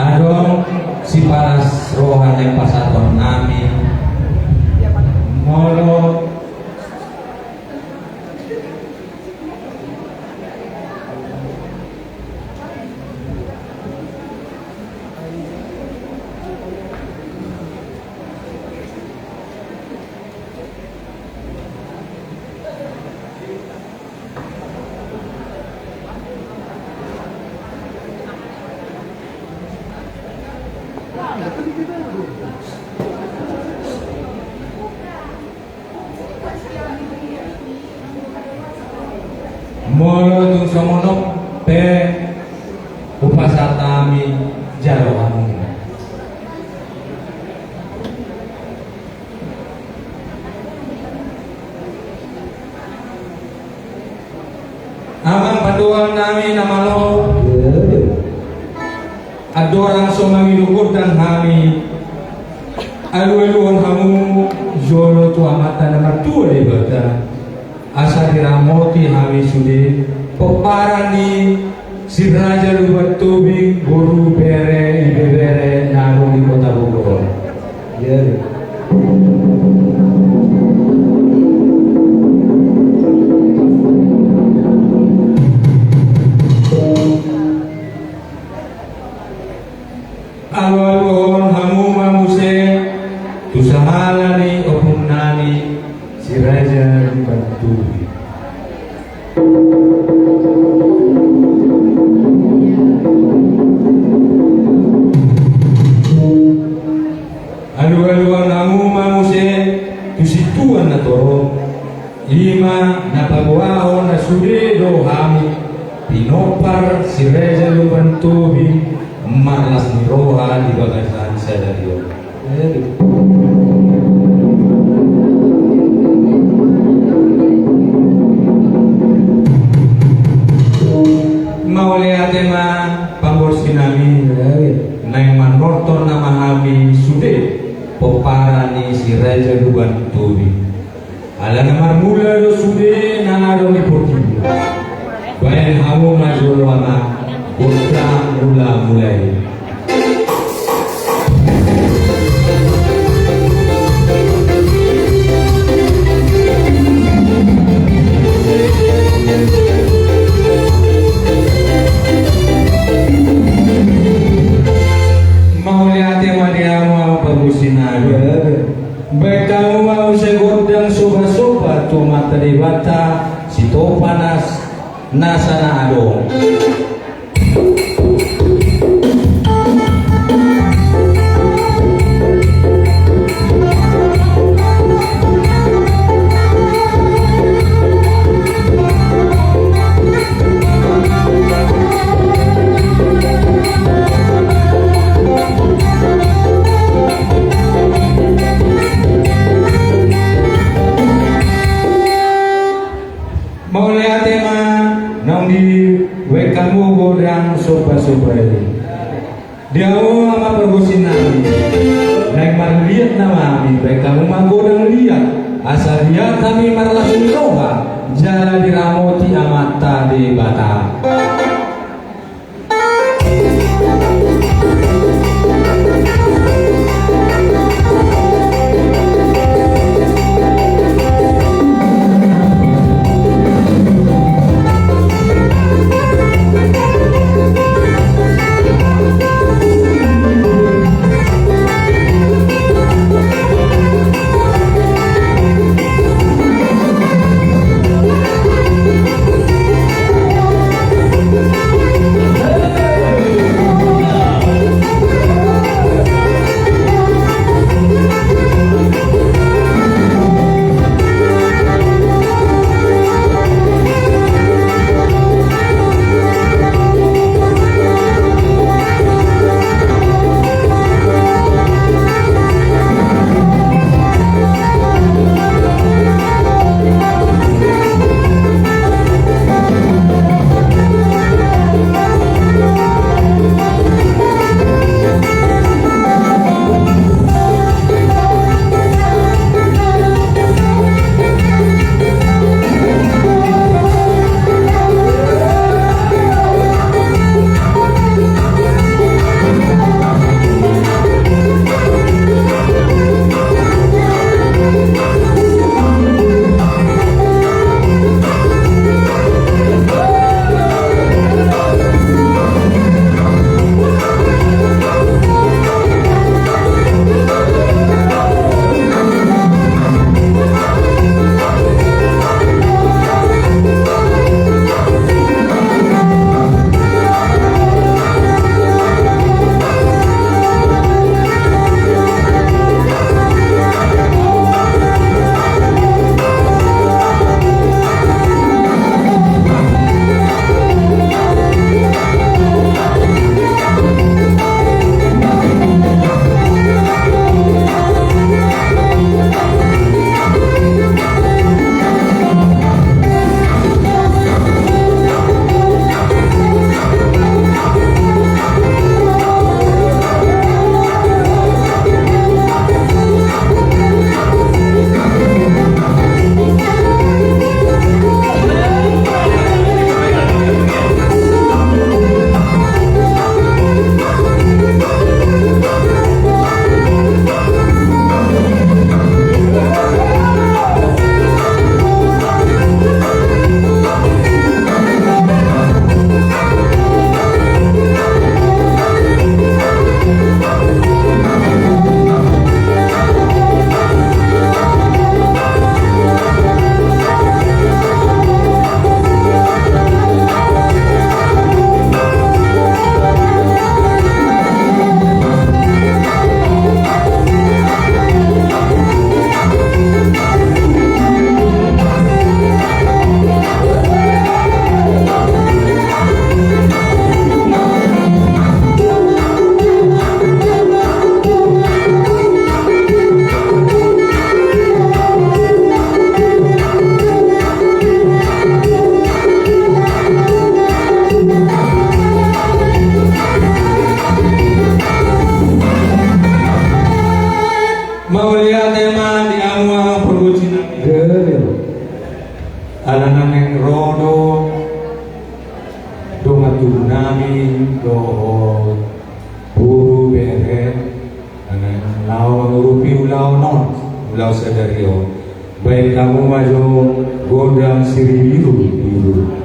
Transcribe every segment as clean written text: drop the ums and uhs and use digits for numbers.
Adong si paras rohan yang pasaton nami molo molo tung somonok te upasatami jalohan amang paduan nami namalo ada orang somami luhur dan kami alu-aluan kamu jolo tu amatan nama tua di bata asa diramoti kami sudah peparani si raja luar tubing guru bere ibe bere naruh di kota Bogor ya alu-aluan kamu mamuse tusahalani opunani si raja dibantu alu-aluan kamu mamuse tusituan na toro ima na pagwao na sudedo kami pinopar si raja dibantu malas ni roha di bagasan saya dari mau lihat tema pambor sinami naik manorton nama kami sude peparani si raja duban tubi ala nama mula do sude nangado ni porti bayan hamu majul wana putra mulai mau lihat dia mau bagusin aja baik kamu mau segodang soba-soba tu mata di bata si to panas nasana adong mau lihat tema nang di wekamu godang sopa-sopa ini dia mau ama pergusin nami naik mar lihat nama kami wekamu magodang lihat asal lihat kami marlas roha jala diramoti amata di bata Alanang yang rodo do matunami do buru beret anan lau mengurupi ulau non ulau sadario baik kamu maju godang siri biru biru.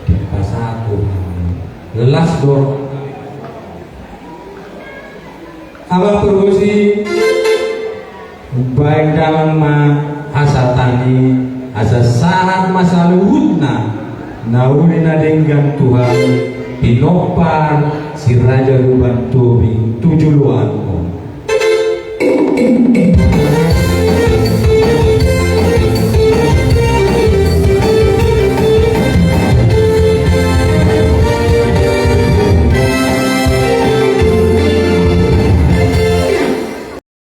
di pasatu lelas dor abang pergusi baik dalam asa tani asa syarat masa luhutna nauli nadenggan Tuhan pinopar si Raja Luban Tobing 7 luan